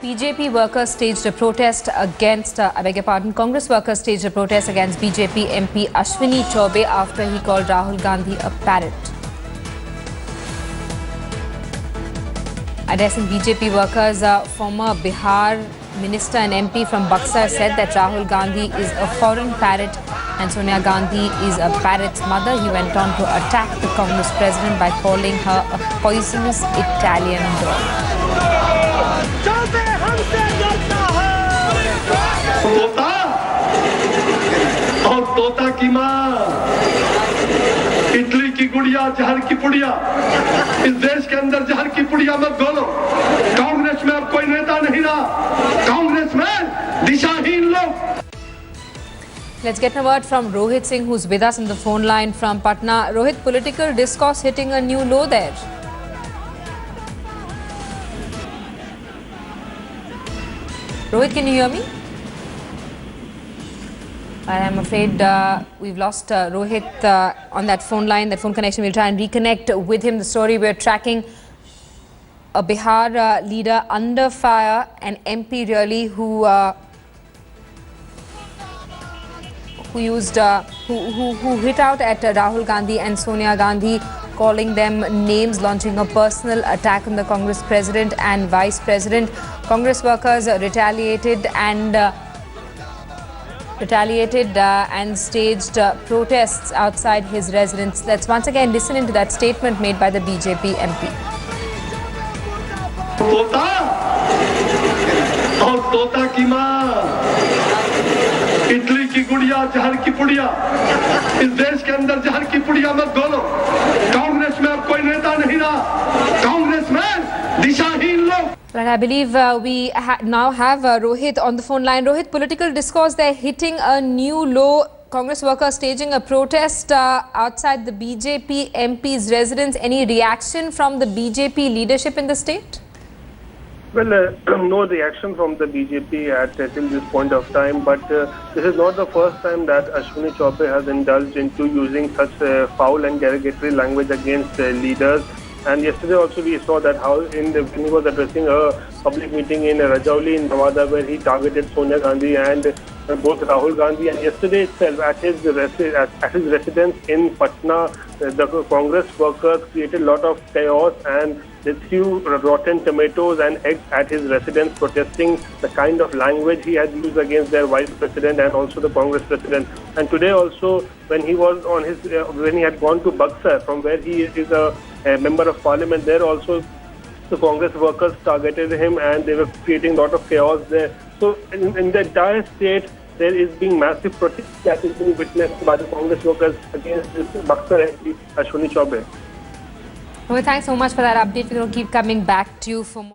BJP workers staged a protest against, Congress workers staged a protest against BJP MP Ashwini Chaubey after he called Rahul Gandhi a parrot. Addressing BJP workers, former Bihar Minister and MP from Buxar said that Rahul Gandhi is a foreign parrot and Sonia Gandhi is a parrot's mother. He went on to attack the Congress president by calling her a poisonous Italian dog. तोता और तोता की माँ इडली की गुड़िया जहर की पुड़िया इस देश के अंदर जहर की पुड़िया मत घोलो। कांग्रेस में अब कोई नेता नहीं रहा, कांग्रेस में दिशाहीन लोग। Let's get a word from Rohit Singh, who's with us on the phone line from Patna. Rohit, political discourse hitting a new low there. Rohit, can you hear me? I'm afraid we've lost Rohit on that phone line, that phone connection. We'll try and reconnect with him. The story we're tracking, a Bihar leader under fire, an MP really who hit out at Rahul Gandhi and Sonia Gandhi, calling them names, launching a personal attack on the Congress president and vice president. Congress workers retaliated and staged protests outside his residence. Let's once again listen into that statement made by the BJP MP. तोता और तोता की माँ इडली की गुड़िया जहर की पुड़िया इस देश के अंदर जहर की पुड़िया मत घोलो। कांग्रेस में अब कोई नेता नहीं रहा, कांग्रेस में दिशाहीन लोग। Right, I believe we now have Rohit on the phone line. Rohit, political discourse there hitting a new low. Congress workers staging a protest outside the BJP MP's residence. Any reaction from the BJP leadership in the state? Well, no reaction from the BJP till this point of time, but this is not the first time that Ashwini Chaubey has indulged into using such foul and derogatory language against leaders. And yesterday also we saw that how when he was addressing a public meeting in Rajouri in Nawada, where he targeted Sonia Gandhi and both Rahul Gandhi. And yesterday itself at his residence in Patna, the Congress workers created a lot of chaos and they threw rotten tomatoes and eggs at his residence, protesting the kind of language he had used against their vice president and also the Congress president. And today also, when he was on his, when he had gone to Buxar, from where he is a member of parliament, there also the Congress workers targeted him and they were creating a lot of chaos there. So in the entire state, there is being massive protest that is being witnessed by the Congress workers against this Buxar MP Ashwini Chaubey. Well, thanks so much for that update. We're going to keep coming back to you for more.